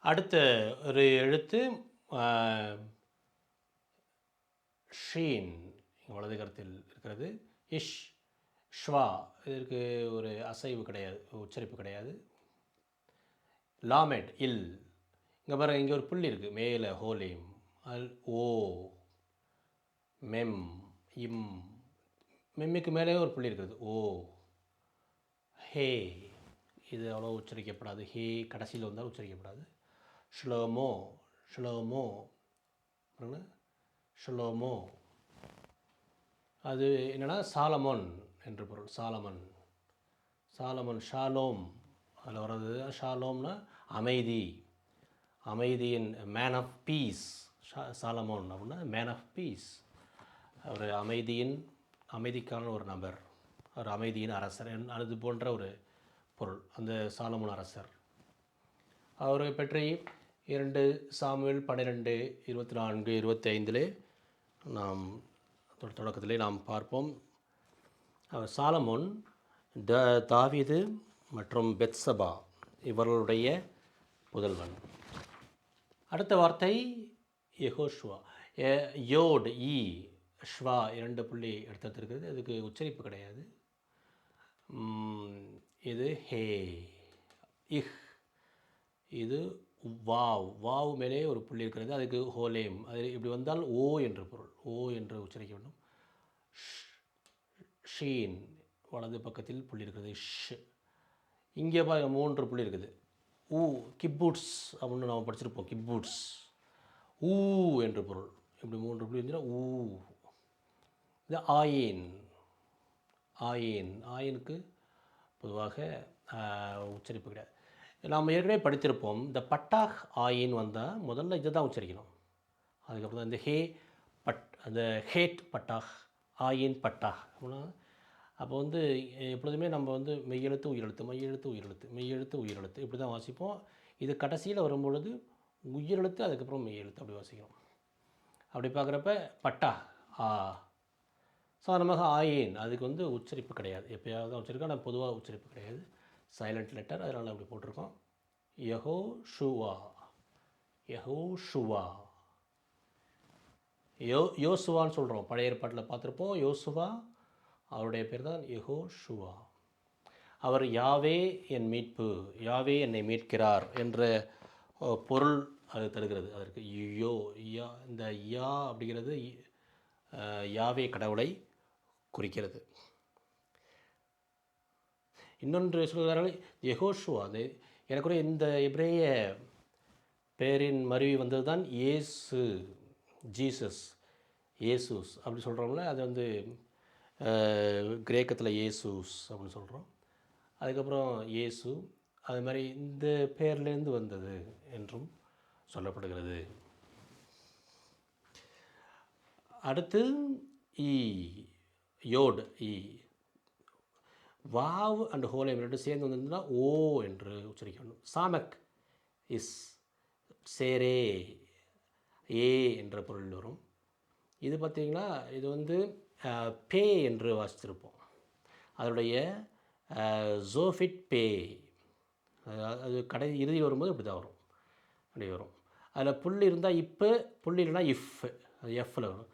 அடுத்த ஒரு எழுத்து ஆ ஷீன் வலது கரத்தில் இருக்கிறது. இஷ், ஷ்வா இதற்கு ஒரு அசைவு கிடையாது, உச்சரிப்பு கிடையாது. லாமெட் இல். இங்கே பாருங்க, இங்கே ஒரு புள்ளி இருக்குது மேலே ஹோலேம். அல் ஓ, மெம், இம். மெம்முக்கு மேலே ஒரு புள்ளி இருக்கிறது ஓ. ஹே, இது அவ்வளோ உச்சரிக்கப்படாது. ஹே கடைசியில் வந்தால் உச்சரிக்கப்படாது. ஷ்லோமோ, ஷ்லோமோ, ஷ்லோமோ. அது என்னென்னா சாலமோன் என்று பொருள். சாலமன், சாலமன். ஷாலோம் அதில் வர்றது. ஷாலோம்னா அமைதி, அமைதியின் மேன் ஆஃப் பீஸ். சாலமோன் அப்படின்னா மேன் ஆஃப் பீஸ். ஒரு அமைதிக்கான ஒரு நபர், ஒரு அமைதியின் அரசர், அது போன்ற ஒரு பொருள் அந்த சாலமோன் அரசர். அவரை பற்றி 2 சாமுவேல் 12, 24, 25 நாம் தொடக்கத்திலே நாம் பார்ப்போம். சாலமோன் தாவீது மற்றும் பெத்சபா இவர்களுடைய புதல்வன். அடுத்த வார்த்தை யெகோஷுவா. யோட், இ, ஷ்வா 2 புள்ளி எடுத்திருக்கிறது. அதுக்கு உச்சரிப்பு கிடையாது. இது ஹே, இஹ். இது வாவ், வாவ் மேலே ஒரு புள்ளி இருக்கிறது. அதுக்கு ஹோலேம். அது இப்படி வந்தால் ஓ என்று பொருள். ஓ என்று உச்சரிக்க வேண்டும். ஷீன் வலது பக்கத்தில் புள்ளி இருக்கிறது. ஷ். இங்கே பாருங்க 3 புள்ளி இருக்குது. ஊ, கிப்பூட்ஸ் அப்படின்னு நாம் படிச்சிருப்போம். கிப்பூட்ஸ் ஊ என்று பொருள். இப்படி 3 புள்ளி இருந்துச்சுன்னா ஊ. இது ஆயேன், ஆயேன். ஆயனுக்கு பொதுவாக உச்சரிப்பு கிடையாது. நாம் ஏற்கனவே படித்திருப்போம். இந்த பட்டாக் ஆயின் வந்தால் முதல்ல இதை தான் உச்சரிக்கணும். அதுக்கப்புறம் தான் இந்த ஹே அந்த ஹேட் பட்டாக், ஆயின் பட்டாக் அப்படின்னா. அப்போ எப்பொழுதுமே நம்ம மெய்யெழுத்து உயிரெழுத்து, மெய்யெழுத்து உயிரெழுத்து, மெய்யெழுத்து உயிரெழுத்து இப்படி தான் வாசிப்போம். இது கடைசியில் வரும்பொழுது உயிரெழுத்து, அதுக்கப்புறம் மெய்யெழுத்து அப்படி வாசிக்கணும். அப்படி பார்க்குறப்ப பட்டா ஆ. சாதாரணமாக ஆயின் அதுக்கு உச்சரிப்பு கிடையாது. எப்போயாவது தான் உச்சரிக்கோம், ஆனால் பொதுவாக உச்சரிப்பு கிடையாது. சைலண்ட் லெட்டர், அதனால் அப்படி போட்டிருக்கோம். யஹோ ஷுவா, யஹோ ஷுவா. யோசுவான்னு சொல்கிறோம். பழைய ஏற்பாட்டில் பார்த்துருப்போம். யோசுவா அவருடைய பேர் தான் யெகோ ஷுவா. அவர் யாவே என் மீட்பு, யாவே என்னை மீட்கிறார் என்ற பொருள் அது தருகிறது. அதற்கு யோ, யா, இந்த யா அப்படிங்கிறது யாவே கடவுளை குறிக்கிறது. இன்னொன்று சொல்கிறார்கள் யெகோஷுவா. அது எனக்குரிய இந்த எபிரேய பேரின் மருவி வந்தது தான் ஏசு, ஜீசஸ், ஏசூஸ் அப்படி சொல்கிறோம்ல. அது கிரேக்கத்தில் ஏசூஸ் அப்படின்னு சொல்கிறோம். அதுக்கப்புறம் இயேசு, அது மாதிரி இந்த பேர்லேருந்து வந்தது என்றும் சொல்லப்படுகிறது. அடுத்து இ, யோட், இ. வாவ் அண்ட் ஹோலேம் ரெண்டு சேர்ந்து வந்திருந்ததுன்னா ஓ என்று உச்சரிக்கணும். சாமக் இஸ், சேரே, ஏ என்ற பொருள் வரும். இது பார்த்திங்கன்னா இது பே என்று வாசித்திருப்போம். அதனுடைய ஜோஃபிட் பே, அது இறுதி வரும்போது இப்படி தான் வரும், அப்படி வரும். அதில் புள்ளி இருந்தால் இப்போ, புள்ளி இல்லைனா இஃப், அது எஃப்பில் வரும்.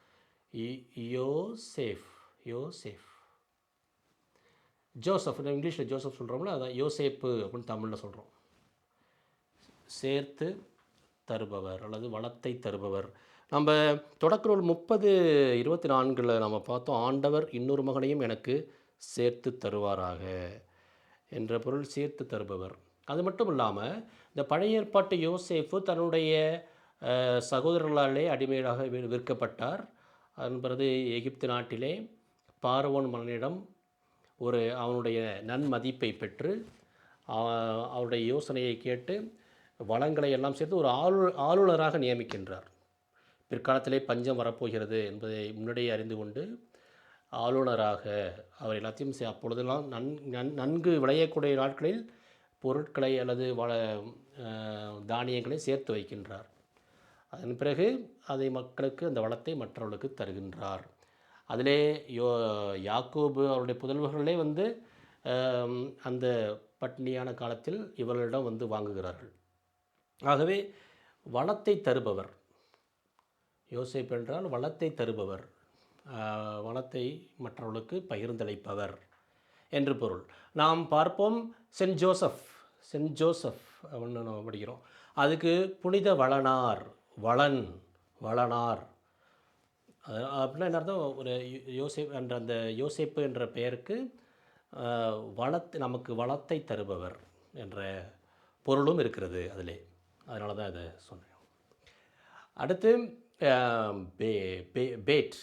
யோ சேஃப், யோ சேஃப். ஜோசப், இங்கிலீஷில் ஜோசப் சொல்கிறோம்ல, அதான் யோசேப்பு அப்படின்னு தமிழில் சொல்கிறோம். சேர்த்து தருபவர் அல்லது வளத்தை தருபவர். நம்ம தொடக்க நூல் 30:24 நம்ம பார்த்தோம். ஆண்டவர் இன்னொரு மகனையும் எனக்கு சேர்த்து தருவாராக என்ற பொருள், சேர்த்து தருபவர். அது மட்டும் இல்லாமல் இந்த பழைய ஏற்பாட்டு யோசேப்பு தன்னுடைய சகோதரர்களாலே அடிமையாக விற்கப்பட்டார். அதன் பிறகு எகிப்து நாட்டிலே பார்வோன் மன்னனிடம் அவனுடைய நன்மதிப்பை பெற்று அவருடைய யோசனையை கேட்டு வளங்களை எல்லாம் சேர்த்து ஒரு ஆளுநராக நியமிக்கின்றார். பிற்காலத்திலே பஞ்சம் வரப்போகிறது என்பதை முன்னாடியே அறிந்து கொண்டு ஆளுநராக அவர் எல்லாத்தையும் அப்பொழுதெல்லாம் நன்கு விளையக்கூடிய நாட்களில் பொருட்களை அல்லது தானியங்களை சேர்த்து வைக்கின்றார். அதன் பிறகு அதை மக்களுக்கு, அந்த வளத்தை மற்றவர்களுக்கு தருகின்றார். அதிலே யாக்கோபு அவருடைய புதல்வர்களே அந்த பட்டினியான காலத்தில் இவர்களிடம் வாங்குகிறார்கள். ஆகவே வளத்தை தருபவர். யோசேப்பு என்றால் வளத்தை தருபவர், வளத்தை மற்றவர்களுக்கு பகிர்ந்தளிப்பவர் என்று பொருள். நாம் பார்ப்போம் சென்ட் ஜோசப். சென்ட் ஜோசப் அப்படின்னு நம்ம படிக்கிறோம். அதுக்கு புனித வளனார், வளன், வளனார் அப்படின்னா என்ன அர்த்தம்? ஒரு யோசேப் என்ற அந்த யோசேப்பு என்ற பெயருக்கு நமக்கு வளத்தை தருபவர் என்ற பொருளும் இருக்கிறது அதிலே. அதனால தான் இதை சொன்னேன். அடுத்து பேட்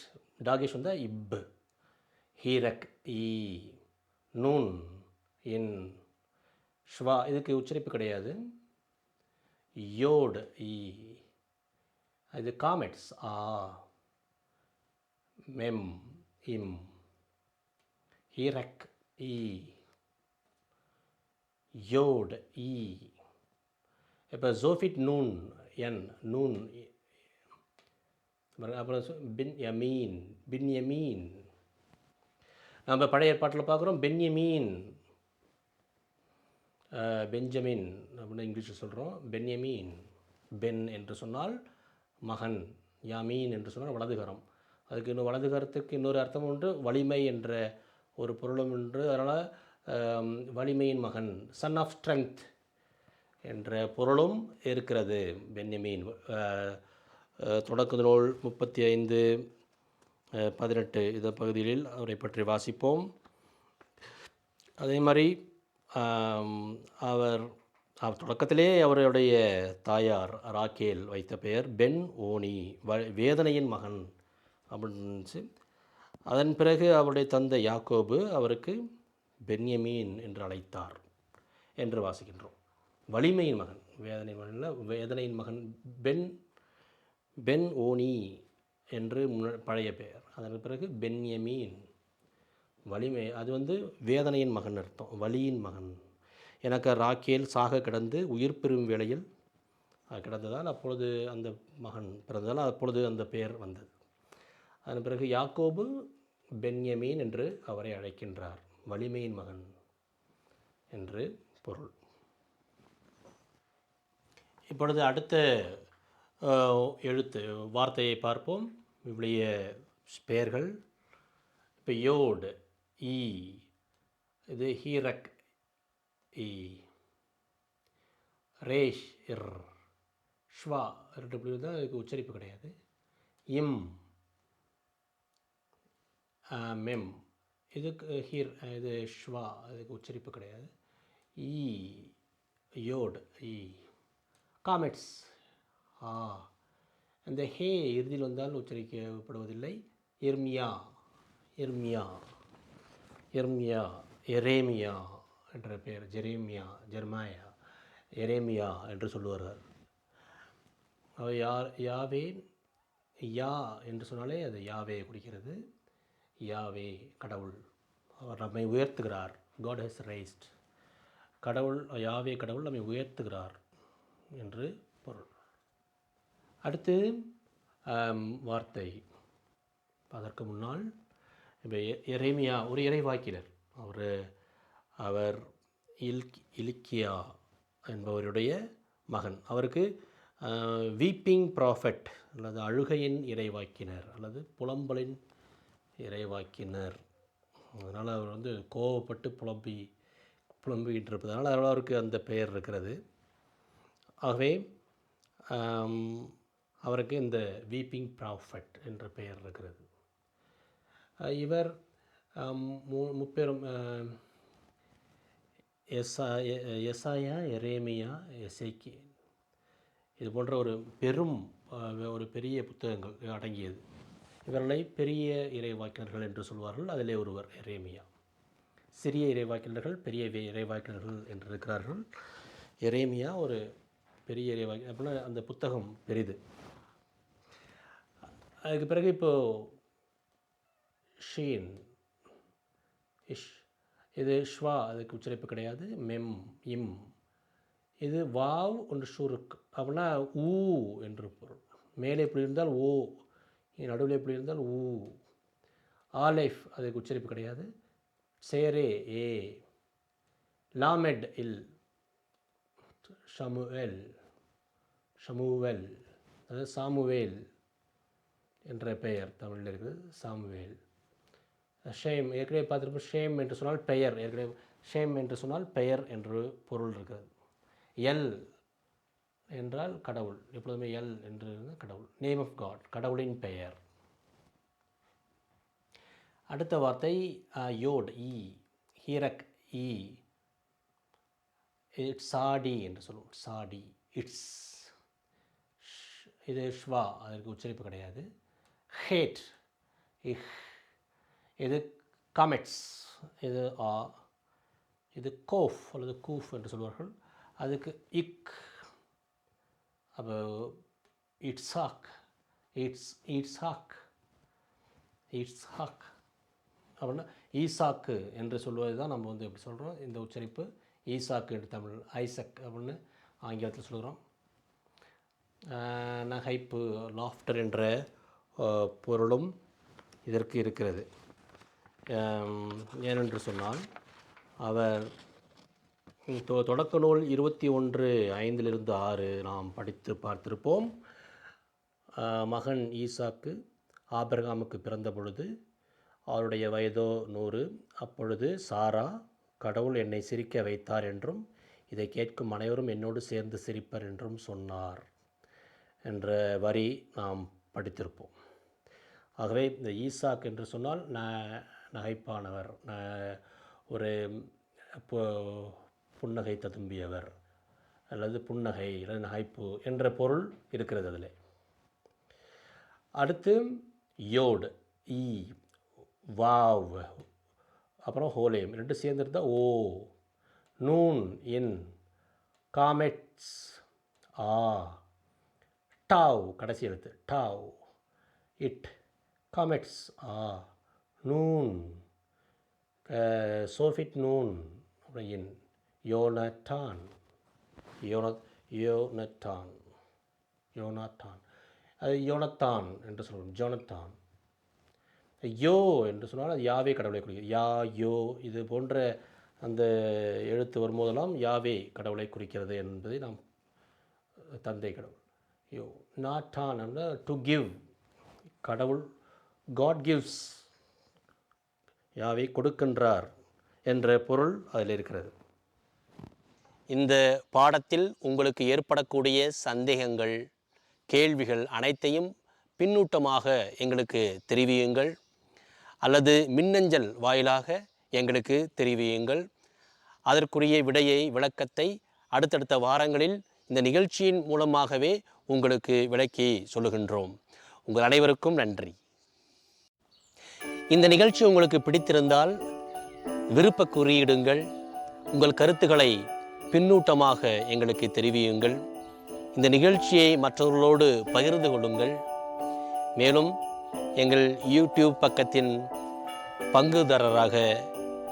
டாகிஷ் வந்தால் இப், ஹீரக் ஈ, நூன் இன், ஷ்வா இதுக்கு உச்சரிப்பு கிடையாது, யோடு ஈ, இது காமெட்ஸ் ஆ, மெம் இம், ஹீரக் ஈ, யோடு ஈ. இப்போ ஜோஃபிட் நூன் என், நூன் அப்புறம் பின் யமீன், பின் யமீன். நம்ம பழைய ஏற்பாட்டில் பார்க்குறோம் பென்யமீன், பெஞ்சமின் அப்படின்னு இங்கிலீஷில் சொல்கிறோம். பென்யமீன், பென் என்று சொன்னால் மகன், யாமீன் என்று சொன்னால் வலதுகரம். அதுக்கு இன்னும் வலதுகரத்துக்கு இன்னொரு அர்த்தம் உண்டு, வலிமை என்ற ஒரு பொருளும் உண்டு. அதனால் வலிமையின் மகன், சன் ஆஃப் ஸ்ட்ரென்த் என்ற பொருளும் இருக்கிறது பென்யமீன். தொடக்க நூல் 35:18 இந்த பகுதியில் அவரை பற்றி வாசிப்போம். அதே மாதிரி அவர் தொடக்கத்திலே அவருடைய தாயார் ராக்கேல் வைத்த பெயர் பென் ஓனி, வேதனையின் மகன் அப்படின்னு. அதன் பிறகு அவருடைய தந்தை யாக்கோபு அவருக்கு பென்யமீன் என்று அழைத்தார் என்று வாசிக்கின்றோம். வலிமையின் மகன், வேதனை மகனில் வேதனையின் மகன் பென் ஓனி என்று பழைய பெயர். அதன் பிறகு பென்யமீன், வலிமை, அது வேதனையின் மகன் அர்த்தம், வலியின் மகன். எனக்கு ராக்கேல் சாக கிடந்து உயிர் பெறும் வேளையில் கிடந்ததால் அப்பொழுது அந்த மகன் பிறந்ததால் அப்பொழுது அந்த பெயர் வந்தது. அதன் பிறகு யாக்கோபு பென்யமீன் என்று அவரை அழைக்கின்றார், வலிமையின் மகன் என்று பொருள். இப்பொழுது அடுத்த எழுத்து வார்த்தையை பார்ப்போம். இவளுடைய பெயர்கள். இப்போ யோடு ஈ, இது ஹீரக் ஈ, ரேஷ் இர், ஷ்வா 2 தான், இதுக்கு உச்சரிப்பு கிடையாது. இம், மெம், இதுக்கு இது ஷ்வா, இதுக்கு உச்சரிப்பு கிடையாது. ஈ, யோடு ஈ. காமெட்ஸ் ஆ, அந்த ஹே இறுதியில் வந்தால் உச்சரிக்கப்படுவதில்லை. இர்மியா, இர்மியா, இர்மியா, எரேமியா என்ற பெயர், ஜெரேமியா, ஜெர்மாயா, எரேமியா என்று சொல்லுவார்கள். யாவே, யா என்று சொன்னாலே அது யாவே குறிக்கிறது. யாவே கடவுள், அவர் நம்மை உயர்த்துகிறார். காட் ஹஸ் ரைஸ்ட், கடவுள், யாவே கடவுள் நம்மை உயர்த்துகிறார் என்று பொருள். அடுத்து வார்த்தை. அதற்கு முன்னால் இப்போ எரேமியா ஒரு இறைவாக்கினர். அவர் இலிக்கியா என்பவருடைய மகன். அவருக்கு வீப்பிங் ப்ராஃபட் அல்லது அழுகையின் இறைவாக்கினர் அல்லது புலம்பலின் இறைவாக்கினர். அதனால் அவர் கோவப்பட்டு புலம்பிக்கிட்டு இருப்பதனால் அவருக்கு அந்த பெயர் இருக்கிறது. ஆகவே அவருக்கு இந்த வீப்பிங் ப்ராஃபட் என்ற பெயர் இருக்கிறது. இவர் முப்பெரும் எசாயா, எரேமியா, எசேக்கியேல் இது போன்ற ஒரு பெரிய புத்தகங்கள் அடங்கியது. இவர்களை பெரிய இறைவாக்கினர்கள் என்று சொல்வார்கள். அதிலே ஒருவர் எரேமியா. சிறிய இறைவாக்கினர்கள், பெரிய இறைவாக்கினர்கள் என்று இருக்கிறார்கள். எரேமியா ஒரு பெரிய இறைவாக்கி அப்படின்னா அந்த புத்தகம் பெரிது. அதுக்கு பிறகு இப்போது ஷீன், இஷ், இது ஷ்வா, அதுக்கு உச்சரிப்பு கிடையாது. மெம், இம், இது வாவ் ஒன்று ஷுருக் அப்படின்னா ஊ என்று பொருள். மேலே எப்படி இருந்தால் ஓ, நடுவில் எப்படி இருந்தால் ஊ. ஆலைஃப், அதுக்கு உச்சரிப்பு கிடையாது. சேரே ஏ, லாமெட் இல், ஷமுவேல், ஷமுவேல், அதாவது சாமுவேல் என்ற பெயர் தமிழில் இருக்குது, சாமுவேல். ஷேம் ஏற்கனவே பார்த்துருப்போம். ஷேம் என்று சொன்னால் பெயர், ஏற்கனவே ஷேம் என்று சொன்னால் பெயர் என்று பொருள் இருக்கிறது. எல் என்றால் கடவுள், எப்பொழுதுமே எல் என்று கடவுள், நேம் ஆஃப் காட், கடவுளின் பெயர். அடுத்த வார்த்தை யோட், இ, ஹீரக், இ, சாடி என்று சொல்லுவோம், சாடி, இட்ஸ். இது ஷ்வா, அதற்கு உச்சரிப்பு கிடையாது. ஹேட், இஹ். இது காமெட்ஸ், இது ஆ. இது கோஃப் அல்லது கூஃப் என்று சொல்வார்கள், அதுக்கு இக். அப்போ இட்ஸாக், இட்ஸ்ஹாக், இட்ஸ்ஹாக் அப்படின்னா ஈசாக்கு என்று சொல்வது தான் நம்ம வந்து எப்படி சொல்கிறோம், இந்த உச்சரிப்பு ஈசாக்கு என்று தமிழ், ஐசக் அப்படின்னு ஆங்கிலத்தில் சொல்கிறோம். நகைப்பு, லாஃப்டர் என்ற பொருளும் இதற்கு இருக்கிறது. ஏனென்று சொன்னால் அவர் தொடக்க நூல் 21:5-6 நாம் படித்து பார்த்திருப்போம். மகன் ஈசாக்கு ஆபிரகாமுக்கு பிறந்த பொழுது அவருடைய வயதோ 100. அப்பொழுது சாரா, கடவுள் என்னை சிரிக்க வைத்தார் என்றும் இதை கேட்கும் அனைவரும் என்னோடு சேர்ந்து சிரிப்பர் என்றும் சொன்னார் என்ற வரி நாம் படித்திருப்போம். ஆகவே இந்த ஈசாக் என்று சொன்னால் நகைப்பானவர், ஒரு புன்னகை ததும்பியவர் அல்லது புன்னகை அல்லது நகைப்பு என்ற பொருள் இருக்கிறது அதில். அடுத்து யோடு, இ, வாவ், அப்புறம் ஹோலேம் ரெண்டு சேர்ந்துருந்தால் ஓ, நூன், இன், காமெட்ஸ், ஆ, டாவ் கடைசி எழுத்து, டாவ், இட், காமெட்ஸ், ஆ, நூன், சோஃபிட் நூன், அப்புறம் இன், யோனட்டான், யோனட்டான், யோனாத்தான், அது யோனத்தான் என்று சொல்லுவோம், ஜோனத்தான். யோ என்று சொன்னால் அது யாவே கடவுளை குறிக்கிறது, யா, யோ, இது போன்ற அந்த எழுத்து வரும்போதெல்லாம் யாவே கடவுளை குறிக்கிறது என்பதை நாம், தந்தை கடவுள். யோ நாட்டான் என்றால் டு கிவ், கடவுள், காட் கிவ்ஸ், யாவே கொடுக்கின்றார் என்ற பொருள் அதில் இருக்கிறது. இந்த பாடத்தில் உங்களுக்கு ஏற்படக்கூடிய சந்தேகங்கள், கேள்விகள் அனைத்தையும் பின்னூட்டமாக எங்களுக்கு தெரிவியுங்கள், அல்லது மின்னஞ்சல் வாயிலாக எங்களுக்கு தெரிவியுங்கள். அதற்குரிய விளக்கத்தை அடுத்தடுத்த வாரங்களில் இந்த நிகழ்ச்சியின் மூலமாகவே உங்களுக்கு விளக்கி சொல்லுகின்றோம். உங்கள் அனைவருக்கும் நன்றி. இந்த நிகழ்ச்சி உங்களுக்கு பிடித்திருந்தால் விருப்ப குறியிடுங்கள், உங்கள் கருத்துக்களை பின்னூட்டமாக எங்களுக்கு தெரிவியுங்கள். இந்த நிகழ்ச்சியை மற்றவர்களோடு பகிர்ந்து கொள்ளுங்கள். மேலும் எங்கள் யூடியூப் பக்கத்தின் பங்குதாரராக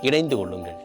இணைந்து கொள்ளுங்கள்.